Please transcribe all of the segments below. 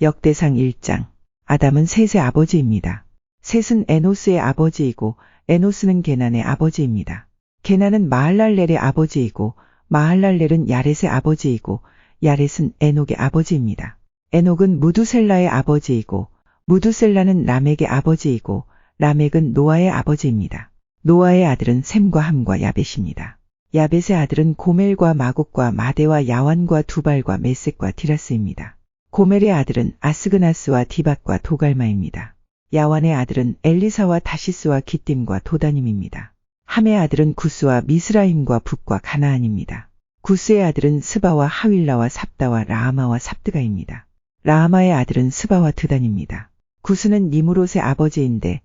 역대상 1장. 아담은 셋의 아버지입니다. 셋은 에노스의 아버지이고 에노스는 게난의 아버지입니다. 게난은 마할랄렐의 아버지이고 마할랄렐은 야렛의 아버지이고 야렛은 에녹의 아버지입니다. 에녹은 무두셀라의 아버지이고 무두셀라는 라멕의 아버지이고 라멕은 노아의 아버지입니다. 노아의 아들은 셈과 함과 야벳입니다. 야벳의 아들은 고멜과 마곡과 마대와 야완과 두발과 메섹과 디라스입니다. 고멜의 아들은 아스그나스와 디밧과 도갈마입니다. 야완의 아들은 엘리사와 다시스와 기띔과 도다님입니다. 함의 아들은 구스와 미스라임과 북과 가나안입니다. 구스의 아들은 스바와 하윌라와 삽다와 라하마와 삽드가입니다. 라하마의 아들은 스바와 드단입니다. 구스는 니무롯의 아버지인데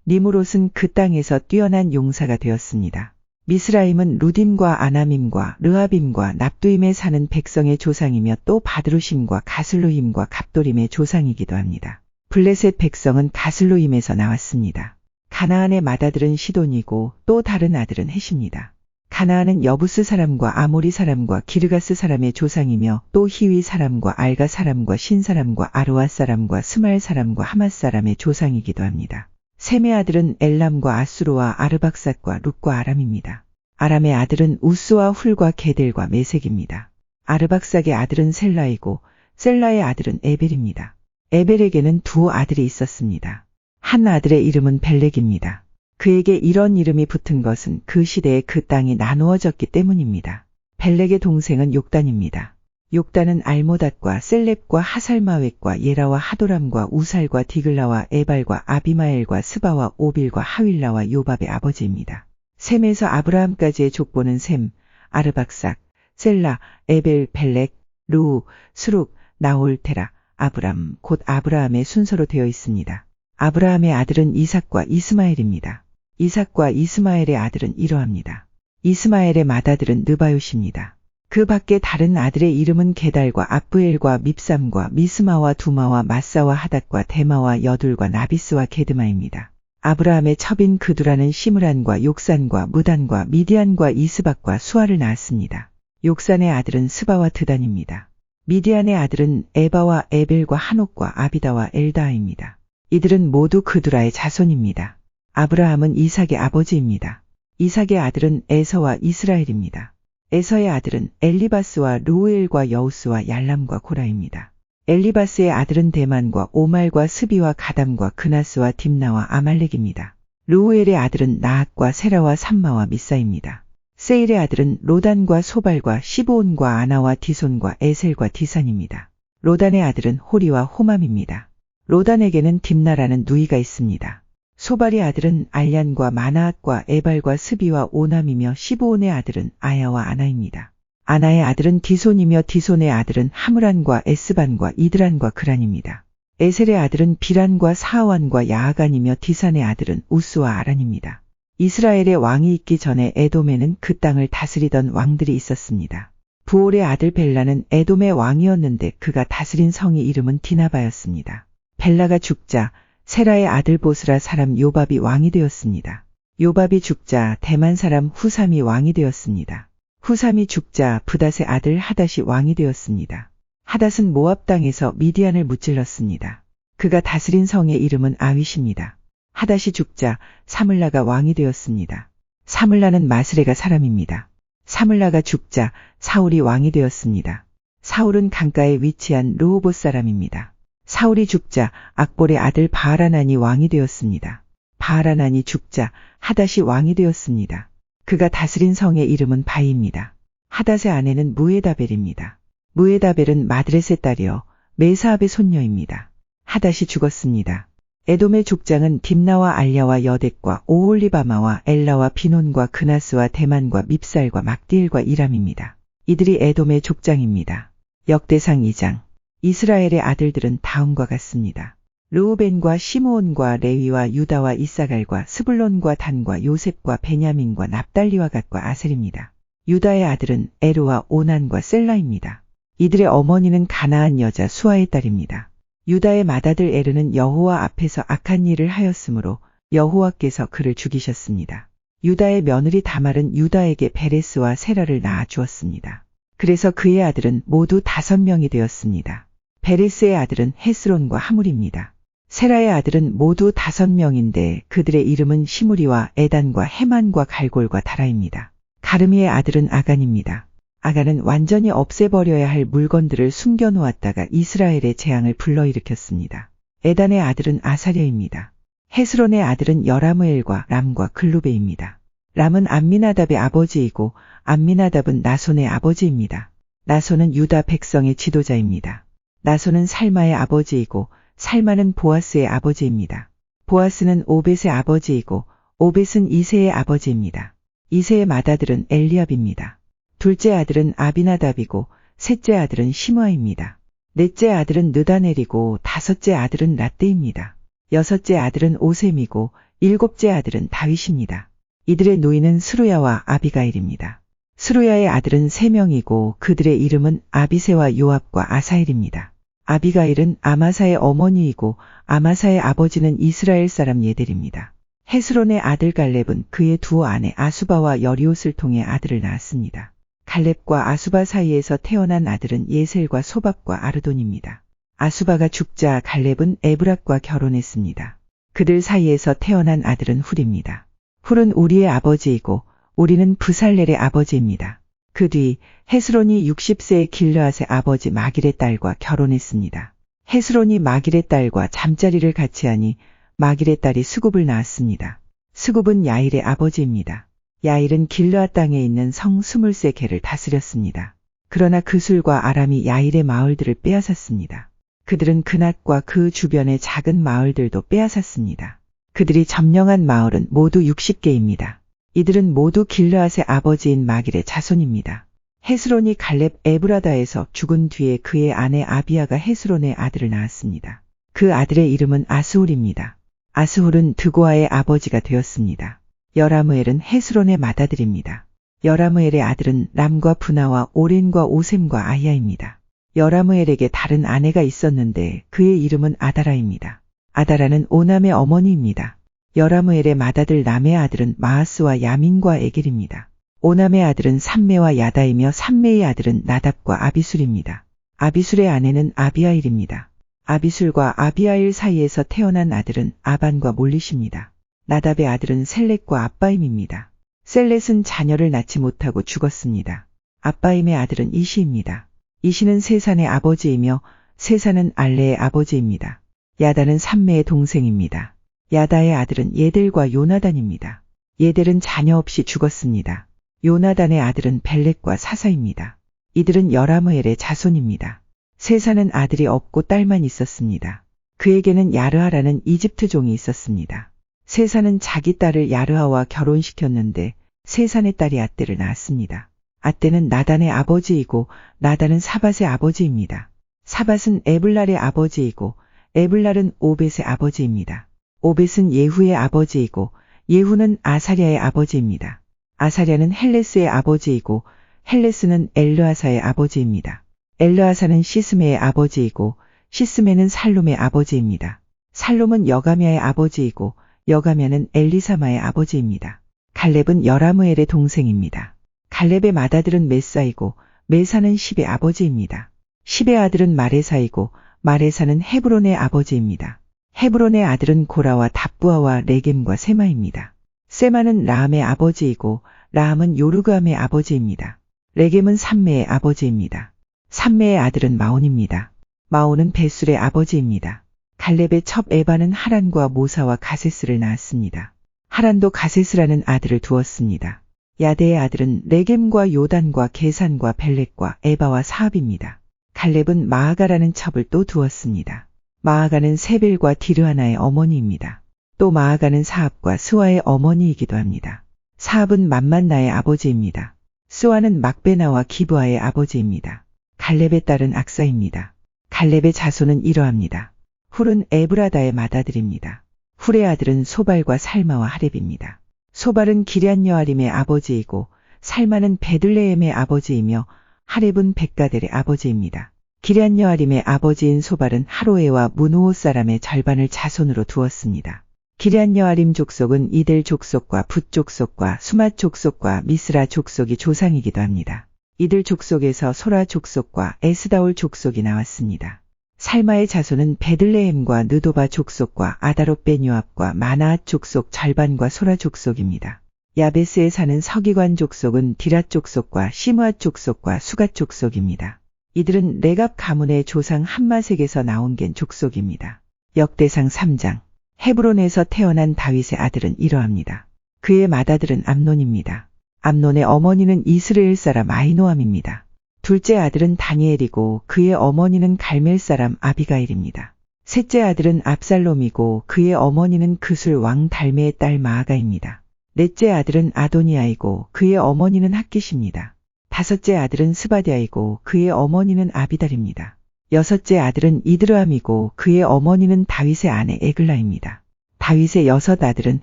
니무롯은 그 땅에서 뛰어난 용사가 되었습니다. 미스라임은 루딤과 아나밈과 르하빔과 납두임에 사는 백성의 조상이며 또 바드루심과 가슬루임과 갑도림의 조상이기도 합니다. 블레셋 백성은 가슬루임에서 나왔습니다. 가나안의 맏아들은 시돈이고 또 다른 아들은 헷입니다. 가나안은 여부스 사람과 아모리 사람과 기르가스 사람의 조상이며 또 히위 사람과 알가 사람과 신 사람과 아르와 사람과 스말 사람과 하맛 사람의 조상이기도 합니다. 셈의 아들은 엘람과 아수르와 아르박삿과 룻과 아람입니다. 아람의 아들은 우스와 훌과 게델과 메색입니다. 아르박삭의 아들은 셀라이고 셀라의 아들은 에벨입니다. 에벨에게는 두 아들이 있었습니다. 한 아들의 이름은 벨렉입니다. 그에게 이런 이름이 붙은 것은 그 시대에 그 땅이 나누어졌기 때문입니다. 벨렉의 동생은 욕단입니다. 욕단은 알모닷과 셀렙과 하살마웻과 예라와 하도람과 우살과 디글라와 에발과 아비마엘과 스바와 오빌과 하윌라와 요밥의 아버지입니다. 셈에서 아브라함까지의 족보는 셈, 아르박삭, 셀라, 에벨, 벨렉, 루, 스룩, 나홀, 테라, 아브람, 곧 아브라함의 순서로 되어 있습니다. 아브라함의 아들은 이삭과 이스마엘입니다. 이삭과 이스마엘의 아들은 이러합니다. 이스마엘의 맏아들은 느바요시입니다. 그 밖에 다른 아들의 이름은 게달과 압부엘과 밉삼과 미스마와 두마와 마사와 하닷과 데마와 여둘과 나비스와 게드마입니다. 아브라함의 첩인 그두라는 시므란과 욕산과 무단과 미디안과 이스박과 수아를 낳았습니다. 욕산의 아들은 스바와 드단입니다. 미디안의 아들은 에바와 에벨과 한옥과 아비다와 엘다아입니다. 이들은 모두 그두라의 자손입니다. 아브라함은 이삭의 아버지입니다. 이삭의 아들은 에서와 이스라엘입니다. 에서의 아들은 엘리바스와 루우엘과 여우스와 얄람과 고라입니다. 엘리바스의 아들은 데만과 오말과 스비와 가담과 그나스와 딥나와 아말렉입니다. 루우엘의 아들은 나핫과 세라와 삼마와 미사입니다. 세일의 아들은 로단과 소발과 시브온과 아나와 디손과 에셀과 디산입니다. 로단의 아들은 호리와 호맘입니다. 로단에게는 딥나라는 누이가 있습니다. 소발의 아들은 알얀과 마나앗과 에발과 스비와 오남이며 시브온의 아들은 아야와 아나입니다. 아나의 아들은 디손이며 디손의 아들은 하므란과 에스반과 이드란과 그란입니다. 에셀의 아들은 비란과 사하완과 야하간이며 디산의 아들은 우스와 아란입니다. 이스라엘의 왕이 있기 전에 에돔에는 그 땅을 다스리던 왕들이 있었습니다. 부올의 아들 벨라는 에돔의 왕이었는데 그가 다스린 성의 이름은 디나바였습니다. 벨라가 죽자 세라의 아들 보스라 사람 요밥이 왕이 되었습니다. 요밥이 죽자 대만 사람 후삼이 왕이 되었습니다. 후삼이 죽자 브닷의 아들 하닷이 왕이 되었습니다. 하닷은 모압 땅에서 미디안을 무찔렀습니다. 그가 다스린 성의 이름은 아윗입니다. 하닷이 죽자 사물라가 왕이 되었습니다. 사물라는 마스레가 사람입니다. 사물라가 죽자 사울이 왕이 되었습니다. 사울은 강가에 위치한 르호봇 사람입니다. 사울이 죽자 악볼의 아들 바하라난이 왕이 되었습니다. 바하라난이 죽자 하닷이 왕이 되었습니다. 그가 다스린 성의 이름은 바이입니다. 하닷의 아내는 무에다벨입니다. 무에다벨은 마드렛의 딸이요 메사압의 손녀입니다. 하닷이 죽었습니다. 에돔의 족장은 딥나와 알야와 여뎃과 오홀리바마와 엘라와 비논과 그나스와 데만과 밉살과 막디엘과 이람입니다. 이들이 에돔의 족장입니다. 역대상 2장. 이스라엘의 아들들은 다음과 같습니다. 르우벤과 시므온과 레위와 유다와 이사갈과 스불론과 단과 요셉과 베냐민과 납달리와 갓과 아셀입니다. 유다의 아들은 에르와 오난과 셀라입니다. 이들의 어머니는 가나안 여자 수아의 딸입니다. 유다의 맏아들 에르는 여호와 앞에서 악한 일을 하였으므로 여호와께서 그를 죽이셨습니다. 유다의 며느리 다말은 유다에게 베레스와 세라를 낳아 주었습니다. 그래서 그의 아들은 모두 5명이 되었습니다. 베레스의 아들은 헤스론과 하물입니다. 세라의 아들은 모두 5명인데 그들의 이름은 시므리와 에단과 헤만과 갈골과 다라입니다. 가르미의 아들은 아간입니다. 아간은 완전히 없애버려야 할 물건들을 숨겨놓았다가 이스라엘의 재앙을 불러일으켰습니다. 에단의 아들은 아사랴입니다. 헤스론의 아들은 여라무엘과 람과 글루베입니다. 람은 암미나답의 아버지이고 암미나답은 나손의 아버지입니다. 나손은 유다 백성의 지도자입니다. 나손은 살마의 아버지이고 살마는 보아스의 아버지입니다. 보아스는 오벳의 아버지이고 오벳은 이새의 아버지입니다. 이새의 맏아들은 엘리압입니다. 둘째 아들은 아비나답이고 셋째 아들은 시므아입니다. 넷째 아들은 느다넬이고 다섯째 아들은 랏데입니다. 여섯째 아들은 오셈이고 일곱째 아들은 다윗입니다. 이들의 노인은 스루야와 아비가일입니다. 스루야의 아들은 3명이고 그들의 이름은 아비세와 요압과 아사엘입니다. 아비가일은 아마사의 어머니이고 아마사의 아버지는 이스라엘 사람 예델입니다. 헤스론의 아들 갈렙은 그의 두 아내 아수바와 여리옷을 통해 아들을 낳았습니다. 갈렙과 아수바 사이에서 태어난 아들은 예셀과 소밥과 아르돈입니다. 아수바가 죽자 갈렙은 에브랏과 결혼했습니다. 그들 사이에서 태어난 아들은 훌입니다. 훌은 우리의 아버지이고 우리는 브살렐의 아버지입니다. 그 뒤 헤스론이 60세의 길르앗의 아버지 마길의 딸과 결혼했습니다. 헤스론이 마길의 딸과 잠자리를 같이 하니 마길의 딸이 스굽을 낳았습니다. 스굽은 야일의 아버지입니다. 야일은 길르앗 땅에 있는 성 23개를 다스렸습니다. 그러나 그술과 아람이 야일의 마을들을 빼앗았습니다. 그들은 그낫과 그 주변의 작은 마을들도 빼앗았습니다. 그들이 점령한 마을은 모두 60개입니다. 이들은 모두 길르앗의 아버지인 마길의 자손입니다. 헤스론이 갈렙 에브라다에서 죽은 뒤에 그의 아내 아비야가 헤스론의 아들을 낳았습니다. 그 아들의 이름은 아스훌입니다. 아스훌은 드고아의 아버지가 되었습니다. 여라무엘은 헤스론의 맏아들입니다. 여라무엘의 아들은 람과 브나와 오렌과 오셈과 아이야입니다. 여라무엘에게 다른 아내가 있었는데 그의 이름은 아다라입니다. 아다라는 오남의 어머니입니다. 여라무엘의 맏아들 남의 아들은 마하스와 야민과 에겔입니다. 오남의 아들은 삼메와 야다이며 삼메의 아들은 나답과 아비술입니다. 아비술의 아내는 아비아일입니다. 아비술과 아비아일 사이에서 태어난 아들은 아반과 몰릿입니다. 나답의 아들은 셀렛과 아빠임입니다. 셀렛은 자녀를 낳지 못하고 죽었습니다. 아빠임의 아들은 이시입니다. 이시는 세산의 아버지이며 세산은 알레의 아버지입니다. 야다는 삼메의 동생입니다. 야다의 아들은 예델과 요나단입니다. 예델은 자녀 없이 죽었습니다. 요나단의 아들은 벨렉과 사사입니다. 이들은 여라무엘의 자손입니다. 세산은 아들이 없고 딸만 있었습니다. 그에게는 야르하라는 이집트 종이 있었습니다. 세산은 자기 딸을 야르하와 결혼시켰는데 세산의 딸이 아떼를 낳았습니다. 아떼는 나단의 아버지이고 나단은 사밧의 아버지입니다. 사밧은 에블랄의 아버지이고 에블랄은 오벳의 아버지입니다. 오벳은 예후의 아버지이고 예후는 아사랴의 아버지입니다. 아사랴는 헬레스의 아버지이고 헬레스는 엘르아사의 아버지입니다. 엘르아사는 시스메의 아버지이고 시스메는 살룸의 아버지입니다. 살룸은 여가미아의 아버지이고 여가미아는 엘리사마의 아버지입니다. 갈렙은 여라무엘의 동생입니다. 갈렙의 맏아들은 메사이고 메사는 십의 아버지입니다. 십의 아들은 마레사이고 마레사는 헤브론의 아버지입니다. 헤브론의 아들은 고라와 답부아와 레겜과 세마입니다. 세마는 라함의 아버지이고 라함은 요르그암의 아버지입니다. 레겜은 삼메의 아버지입니다. 삼메의 아들은 마온입니다. 마온은 베술의 아버지입니다. 갈렙의 첩 에바는 하란과 모사와 가세스를 낳았습니다. 하란도 가세스라는 아들을 두었습니다. 야데의 아들은 레겜과 요단과 게산과 벨렉과 에바와 사압입니다. 갈렙은 마아가라는 첩을 또 두었습니다. 마아가는 세벨과 디르하나의 어머니입니다. 또 마아가는 사압과 스와의 어머니이기도 합니다. 사압은 맘만나의 아버지입니다. 스와는 막베나와 기브아의 아버지입니다. 갈렙의 딸은 악사입니다. 갈렙의 자손은 이러합니다. 훌은 에브라다의 맏아들입니다. 훌의 아들은 소발과 살마와 하렙입니다. 소발은 기럇여아림의 아버지이고 살마는 베들레헴의 아버지이며 하렙은 백가델의 아버지입니다. 기럇여아림의 아버지인 소발은 하로에와 무노호 사람의 절반을 자손으로 두었습니다. 기럇여아림 족속은 이델 족속과 붓 족속과 수맛 족속과 미스라 족속이 조상이기도 합니다. 이들 족속에서 소라 족속과 에스다올 족속이 나왔습니다. 살마의 자손은 베들레헴과 느도바 족속과 아다롯벤 요압과 마나앗 족속 절반과 소라 족속입니다. 야베스에 사는 서기관 족속은 디랏 족속과 시므앗 족속과 수갓 족속입니다. 이들은 레갑 가문의 조상 함마색에서 나온 겐 족속입니다. 역대상 3장. 헤브론에서 태어난 다윗의 아들은 이러합니다. 그의 맏아들은 암논입니다. 암논의 어머니는 이스라엘 사람 아히노암입니다. 둘째 아들은 다니엘이고 그의 어머니는 갈멜 사람 아비가일입니다. 셋째 아들은 압살롬이고 그의 어머니는 그술 왕 달메의 딸 마아가입니다. 넷째 아들은 아도니아이고 그의 어머니는 핫깃입니다. 다섯째 아들은 스바디아이고 그의 어머니는 아비달입니다. 여섯째 아들은 이드르암이고 그의 어머니는 다윗의 아내 에글라입니다. 다윗의 여섯 아들은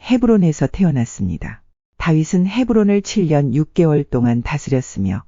헤브론에서 태어났습니다. 다윗은 헤브론을 7년 6개월 동안 다스렸으며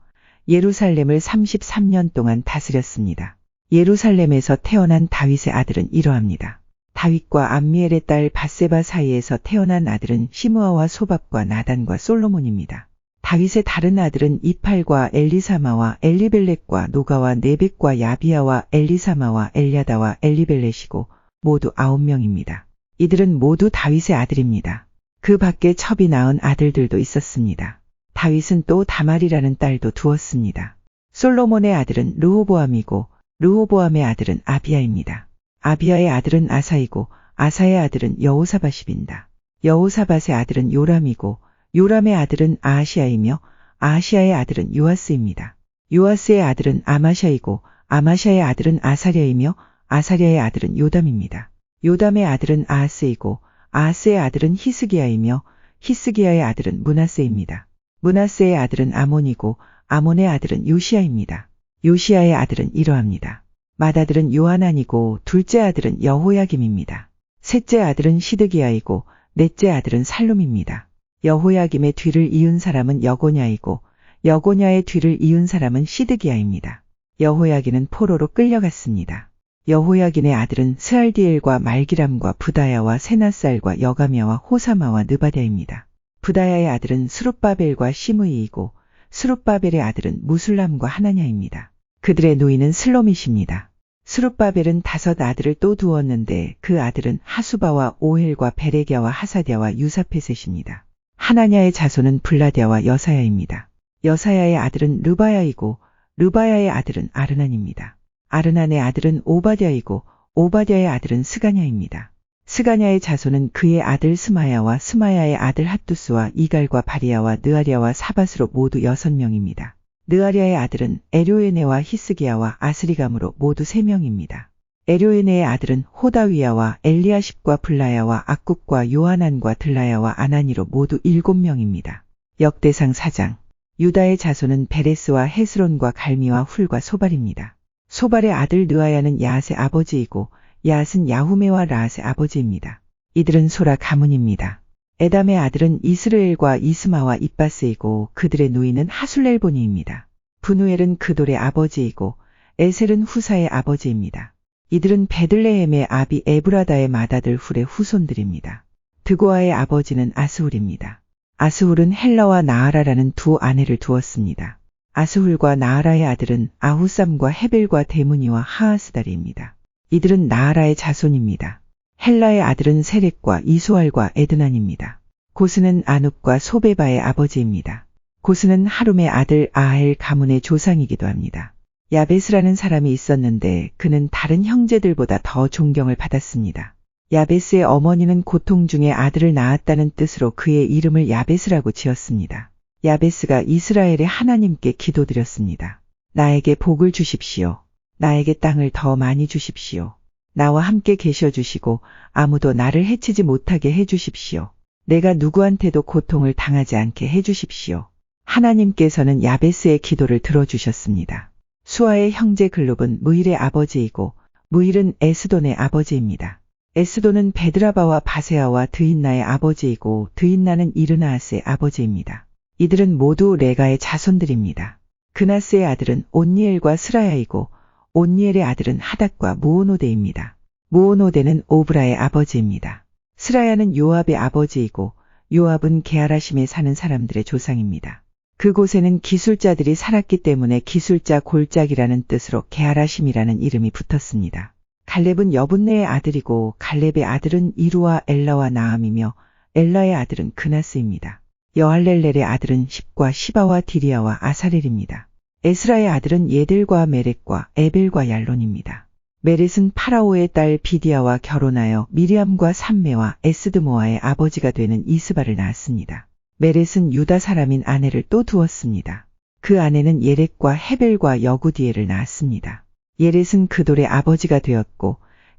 예루살렘을 33년 동안 다스렸습니다. 예루살렘에서 태어난 다윗의 아들은 이러합니다. 다윗과 암미엘의 딸 밧세바 사이에서 태어난 아들은 시므아와 소밥과 나단과 솔로몬입니다. 다윗의 다른 아들은 이팔과 엘리사마와 엘리벨렛과 노가와 네벡과 야비야와 엘리사마와 엘야다와 엘리벨렛이고 모두 9명입니다. 이들은 모두 다윗의 아들입니다. 그 밖에 첩이 낳은 아들들도 있었습니다. 다윗은 또 다말이라는 딸도 두었습니다. 솔로몬의 아들은 르호보암이고 르호보암의 아들은 아비야입니다. 아비야의 아들은 아사이고 아사의 아들은 여호사밧입니다. 여호사밧의 아들은 요람이고 요람의 아들은 아하시아이며 아하시아의 아들은 요아스입니다. 요아스의 아들은 아마샤이고 아마샤의 아들은 아사랴이며 아사랴의 아들은 요담입니다. 요담의 아들은 아하스이고 아하스의 아들은 히스기야이며 히스기야의 아들은 므낫세입니다. 므낫세의 아들은 아몬이고 아몬의 아들은 요시야입니다. 요시야의 아들은 이러합니다. 맏아들은 요하난이고 둘째 아들은 여호야김입니다. 셋째 아들은 시드기야이고 넷째 아들은 살룸입니다. 여호야김의 뒤를 이은 사람은 여고냐이고 여고냐의 뒤를 이은 사람은 시드기야입니다. 여호야긴은 포로로 끌려갔습니다. 여호야긴의 아들은 스알디엘과 말기람과 부다야와 세나살과 여가미야와 호사마와 느바랴입니다. 부다야의 아들은 스룹바벨과 시므이이고 스룹바벨의 아들은 무술람과 하나냐입니다. 그들의 노인은 슬로밋입니다. 스룹바벨은 5 아들을 또 두었는데 그 아들은 하수바와 오헬과 베레갸와 하사랴와 유사페셋입니다. 하나냐의 자손은 블라랴와 여사야입니다. 여사야의 아들은 르바야이고 르바야의 아들은 아르난입니다. 아르난의 아들은 오바댜이고 오바댜의 아들은 스가냐입니다. 스가냐의 자손은 그의 아들 스마야와 스마야의 아들 핫두스와 이갈과 바리야와 느아랴와 사밧으로 모두 6명입니다. 느아랴의 아들은 에료에네와 히스기야와 아스리감으로 모두 3명입니다. 에료에네의 아들은 호다위야와 엘리아십과 블라야와 악굽과 요하난과 들라야와 아나니로 모두 7명입니다. 역대상 4장. 유다의 자손은 베레스와 헤스론과 갈미와 훌과 소발입니다. 소발의 아들 느아야는 야앗의 아버지이고 야앗은 야후메와 라앗의 아버지입니다. 이들은 소라 가문입니다. 에담의 아들은 이스르엘과 이스마와 입바스이고 그들의 노인은 하술렐보니입니다. 분우엘은 그돌의 아버지이고 에셀은 후사의 아버지입니다. 이들은 베들레헴의 아비 에브라다의 맏아들 훌의 후손들입니다. 드고아의 아버지는 아스훌입니다. 아스훌은 헬라와 나아라라는 2 아내를 두었습니다. 아스훌과 나아라의 아들은 아후삼과 헤벨과 데무니와 하아스다리입니다. 이들은 나아라의 자손입니다. 헬라의 아들은 세렉과 이소알과 에드난입니다. 고스는 아눕과 소베바의 아버지입니다. 고스는 하룸의 아들 아헬 가문의 조상이기도 합니다. 야베스라는 사람이 있었는데 그는 다른 형제들보다 더 존경을 받았습니다. 야베스의 어머니는 고통 중에 아들을 낳았다는 뜻으로 그의 이름을 야베스라고 지었습니다. 야베스가 이스라엘의 하나님께 기도드렸습니다. 나에게 복을 주십시오. 나에게 땅을 더 많이 주십시오. 나와 함께 계셔 주시고 아무도 나를 해치지 못하게 해 주십시오. 내가 누구한테도 고통을 당하지 않게 해 주십시오. 하나님께서는 야베스의 기도를 들어주셨습니다. 수아의 형제 글룹은 무일의 아버지이고 무일은 에스돈의 아버지입니다. 에스돈은 베드라바와 바세아와 드인나의 아버지이고 드인나는 이르나아스의 아버지입니다. 이들은 모두 레가의 자손들입니다. 그나스의 아들은 온니엘과 스라야이고 온니엘의 아들은 하닷과 무오노데입니다. 무오노데는 오브라의 아버지입니다. 스라야는 요압의 아버지이고 요압은 게하라심에 사는 사람들의 조상입니다. 그곳에는 기술자들이 살았기 때문에 기술자 골짜기라는 뜻으로 게하라심이라는 이름이 붙었습니다. 갈렙은 여분네의 아들이고 갈렙의 아들은 이루와 엘라와 나암이며 엘라의 아들은 그나스입니다. 여할렐렐의 아들은 십과 시바와 디리아와 아사렐입니다. 에스라의 아들은 예델과 메렉과 에벨과 얄론입니다. 메렛은 파라오의 딸 비디아와 결혼하여 미리암과 삼메와 에스드모아의 아버지가 되는 이스바를 낳았습니다. 메렛은 유다 사람인 아내를 또 두었습니다. 그 아내는 예렉과 헤벨과 여구디엘을 낳았습니다. 예렛은 그돌의 아버지가 되었고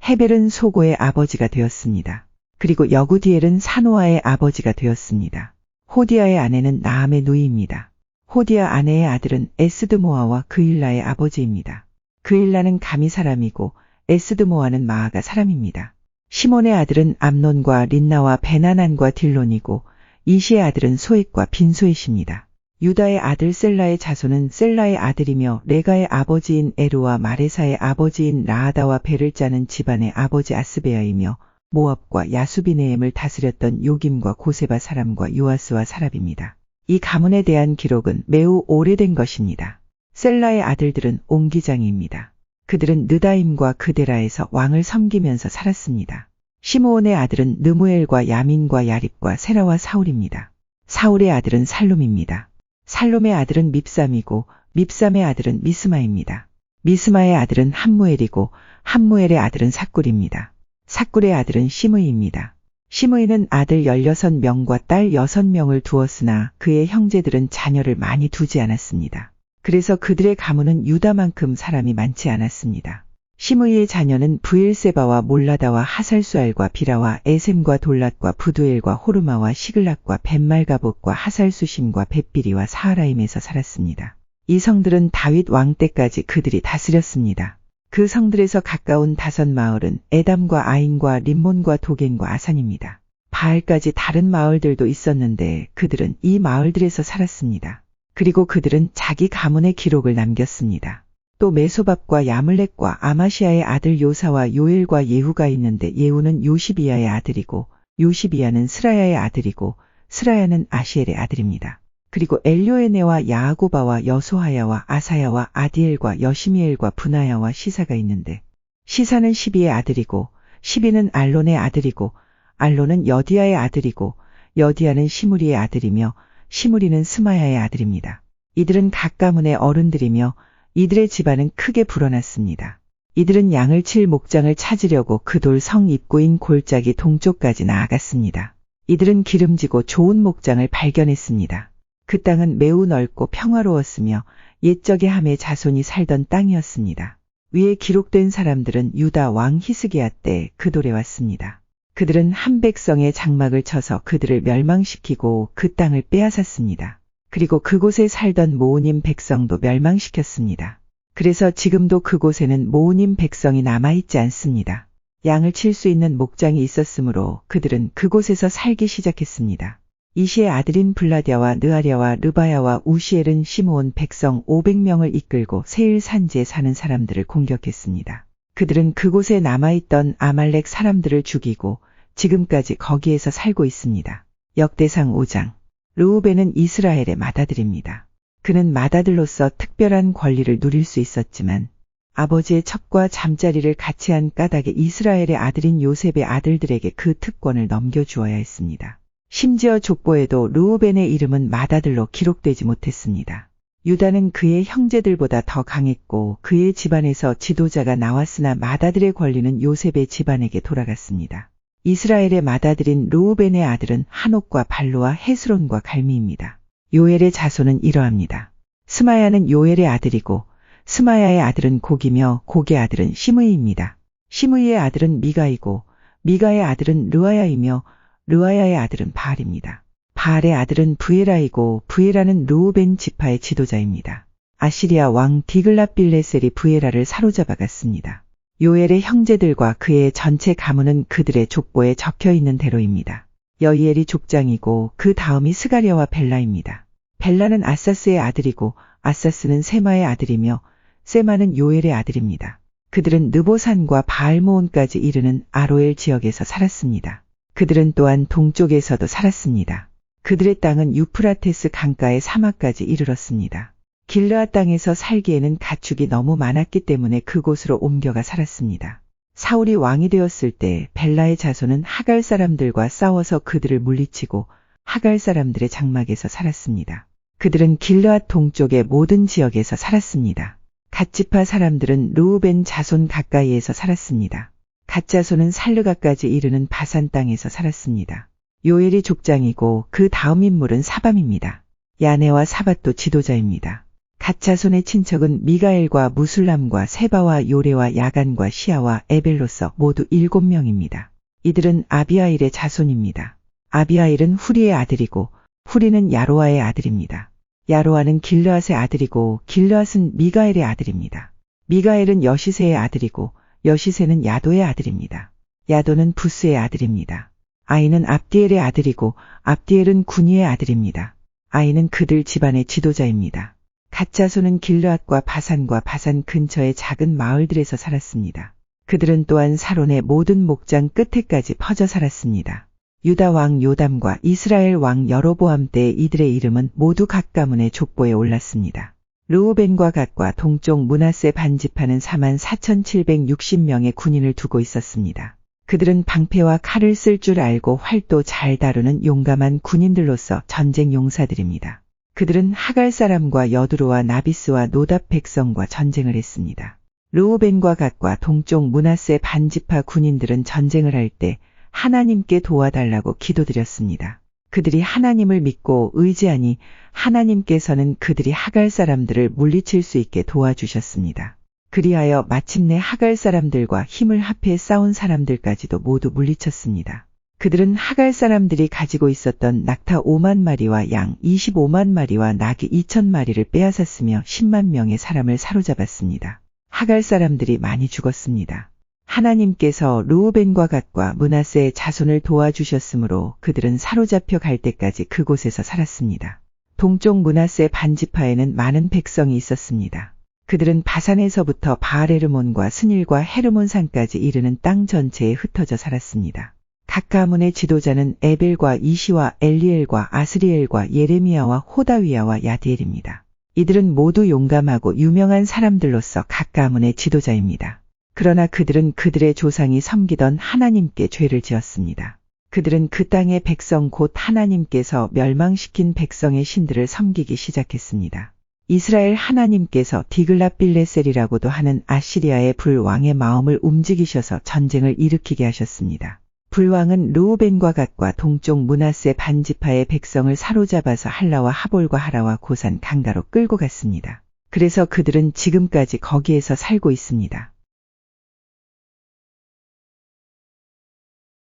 헤벨은 소고의 아버지가 되었습니다. 그리고 여구디엘은 사노아의 아버지가 되었습니다. 호디아의 아내는 나암의 누이입니다. 호디아 아내의 아들은 에스드모아와 그일라의 아버지입니다. 그일라는 가미 사람이고 에스드모아는 마아가 사람입니다. 시몬의 아들은 암논과 린나와 베나난과 딜론이고 이시의 아들은 소액과 빈소액입니다. 유다의 아들 셀라의 자손은 셀라의 아들이며 레가의 아버지인 에루와 마레사의 아버지인 라하다와 베를 짜는 집안의 아버지 아스베야이며 모압과 야수비네엠을 다스렸던 요김과 고세바 사람과 요아스와 사랍입니다. 이 가문에 대한 기록은 매우 오래된 것입니다. 셀라의 아들들은 옹기장이입니다. 그들은 느다임과 그데라에서 왕을 섬기면서 살았습니다. 시므온의 아들은 느무엘과 야민과 야립과 세라와 사울입니다. 사울의 아들은 살룸입니다. 살룸의 아들은 밉삼이고 밉삼의 아들은 미스마입니다. 미스마의 아들은 함무엘이고 함무엘의 아들은 삭굴입니다. 삭굴의 아들은 시므이입니다. 시므이는 아들 16명과 딸 6명을 두었으나 그의 형제들은 자녀를 많이 두지 않았습니다. 그래서 그들의 가문은 유다만큼 사람이 많지 않았습니다. 시므이의 자녀는 브엘세바와 몰라다와 하살수알과 비라와 에셈과 돌랏과 부두엘과 호르마와 시글락과 벳말가봇과 하살수심과 벳비리와 사하라임에서 살았습니다. 이 성들은 다윗 왕 때까지 그들이 다스렸습니다. 그 성들에서 가까운 5마을은 에담과 아인과 림몬과 도겐과 아산입니다. 바알까지 다른 마을들도 있었는데 그들은 이 마을들에서 살았습니다. 그리고 그들은 자기 가문의 기록을 남겼습니다. 또 메소밥과 야물렉과 아마시아의 아들 요사와 요엘과 예후가 있는데 예후는 요시비야의 아들이고 요시비야는 스라야의 아들이고 스라야는 아시엘의 아들입니다. 그리고 엘요에네와 야아고바와 여소하야와 아사야와 아디엘과 여시미엘과 분하야와 시사가 있는데 시사는 시비의 아들이고 시비는 알론의 아들이고 알론은 여디아의 아들이고 여디아는 시무리의 아들이며 시무리는 스마야의 아들입니다. 이들은 각 가문의 어른들이며 이들의 집안은 크게 불어났습니다. 이들은 양을 칠 목장을 찾으려고 그 돌 성 입구인 골짜기 동쪽까지 나아갔습니다. 이들은 기름지고 좋은 목장을 발견했습니다. 그 땅은 매우 넓고 평화로웠으며 옛적의 함의 자손이 살던 땅이었습니다. 위에 기록된 사람들은 유다 왕 히스기야 때 그 돌에 왔습니다. 그들은 한 백성의 장막을 쳐서 그들을 멸망시키고 그 땅을 빼앗았습니다. 그리고 그곳에 살던 모우님 백성도 멸망시켰습니다. 그래서 지금도 그곳에는 모우님 백성이 남아있지 않습니다. 양을 칠 수 있는 목장이 있었으므로 그들은 그곳에서 살기 시작했습니다. 이시의 아들인 블라디아와 느아랴와 르바야와 우시엘은 시므온 백성 500명을 이끌고 세일 산지에 사는 사람들을 공격했습니다. 그들은 그곳에 남아있던 아말렉 사람들을 죽이고 지금까지 거기에서 살고 있습니다. 역대상 5장. 르우벤은 이스라엘의 맏아들입니다. 그는 맏아들로서 특별한 권리를 누릴 수 있었지만 아버지의 첩과 잠자리를 같이 한 까닭에 이스라엘의 아들인 요셉의 아들들에게 그 특권을 넘겨주어야 했습니다. 심지어 족보에도 르우벤의 이름은 맏아들로 기록되지 못했습니다. 유다는 그의 형제들보다 더 강했고 그의 집안에서 지도자가 나왔으나 맏아들의 권리는 요셉의 집안에게 돌아갔습니다. 이스라엘의 맏아들인 르우벤의 아들은 한옥과 발루와 헤스론과 갈미입니다. 요엘의 자손은 이러합니다. 스마야는 요엘의 아들이고 스마야의 아들은 곡이며 곡의 아들은 시므이입니다. 시므이의 아들은 미가이고 미가의 아들은 르아야이며 르아야의 아들은 바알입니다. 바알의 아들은 부에라이고 부에라는 르우벤 지파의 지도자입니다. 아시리아 왕 디글랏빌레셀이 부에라를 사로잡아갔습니다. 요엘의 형제들과 그의 전체 가문은 그들의 족보에 적혀있는 대로입니다. 여이엘이 족장이고 그 다음이 스가랴와 벨라입니다. 벨라는 아사스의 아들이고 아사스는 세마의 아들이며 세마는 요엘의 아들입니다. 그들은 느보산과 바알모온까지 이르는 아로엘 지역에서 살았습니다. 그들은 또한 동쪽에서도 살았습니다. 그들의 땅은 유프라테스 강가의 사막까지 이르렀습니다. 길르앗 땅에서 살기에는 가축이 너무 많았기 때문에 그곳으로 옮겨가 살았습니다. 사울이 왕이 되었을 때 벨라의 자손은 하갈 사람들과 싸워서 그들을 물리치고 하갈 사람들의 장막에서 살았습니다. 그들은 길르앗 동쪽의 모든 지역에서 살았습니다. 갓지파 사람들은 르우벤 자손 가까이에서 살았습니다. 갓 자손은 살르가까지 이르는 바산 땅에서 살았습니다. 요엘이 족장이고 그 다음 인물은 사밤입니다. 야네와 사밧도 지도자입니다. 갓 자손의 친척은 미가엘과 무술람과 세바와 요레와 야간과 시아와 에벨로서 모두 7명입니다. 이들은 아비아일의 자손입니다. 아비아일은 후리의 아들이고 후리는 야로아의 아들입니다. 야로아는 길르앗의 아들이고 길르앗은 미가엘의 아들입니다. 미가엘은 여시세의 아들이고 여시세는 야도의 아들입니다. 야도는 부스의 아들입니다. 아이는 압디엘의 아들이고 압디엘은 구니의 아들입니다. 아이는 그들 집안의 지도자입니다. 갓 자손은 길르앗과 바산과 바산 근처의 작은 마을들에서 살았습니다. 그들은 또한 사론의 모든 목장 끝에까지 퍼져 살았습니다. 유다 왕 요담과 이스라엘 왕 여로보암 때 이들의 이름은 모두 각 가문의 족보에 올랐습니다. 르우벤과 갓과 동쪽 므낫세 반지파는 44,760명의 군인을 두고 있었습니다. 그들은 방패와 칼을 쓸 줄 알고 활도 잘 다루는 용감한 군인들로서 전쟁 용사들입니다. 그들은 하갈 사람과 여두로와 나비스와 노답 백성과 전쟁을 했습니다. 르우벤과 갓과 동쪽 므낫세 반지파 군인들은 전쟁을 할 때 하나님께 도와달라고 기도드렸습니다. 그들이 하나님을 믿고 의지하니 하나님께서는 그들이 하갈 사람들을 물리칠 수 있게 도와주셨습니다. 그리하여 마침내 하갈 사람들과 힘을 합해 싸운 사람들까지도 모두 물리쳤습니다. 그들은 하갈 사람들이 가지고 있었던 낙타 5만 마리와 양 25만 마리와 나귀 2,000마리를 빼앗았으며 10만 명의 사람을 사로잡았습니다. 하갈 사람들이 많이 죽었습니다. 하나님께서 르우벤과 갓과 므낫세의 자손을 도와주셨으므로 그들은 사로잡혀 갈 때까지 그곳에서 살았습니다. 동쪽 므낫세 반지파에는 많은 백성이 있었습니다. 그들은 바산에서부터 바알헤르몬과 스닐과 헤르몬 산까지 이르는 땅 전체에 흩어져 살았습니다. 각 가문의 지도자는 에벨과 이시와 엘리엘과 아스리엘과 예레미야와 호다위야와 야디엘입니다. 이들은 모두 용감하고 유명한 사람들로서 각 가문의 지도자입니다. 그러나 그들은 그들의 조상이 섬기던 하나님께 죄를 지었습니다. 그들은 그 땅의 백성 곧 하나님께서 멸망시킨 백성의 신들을 섬기기 시작했습니다. 이스라엘 하나님께서 디글랏빌레셀이라고도 하는 아시리아의 불왕의 마음을 움직이셔서 전쟁을 일으키게 하셨습니다. 불왕은 르우벤과 갓과 동쪽 므낫세 반지파의 백성을 사로잡아서 할라와 하볼과 하라와 고산 강가로 끌고 갔습니다. 그래서 그들은 지금까지 거기에서 살고 있습니다.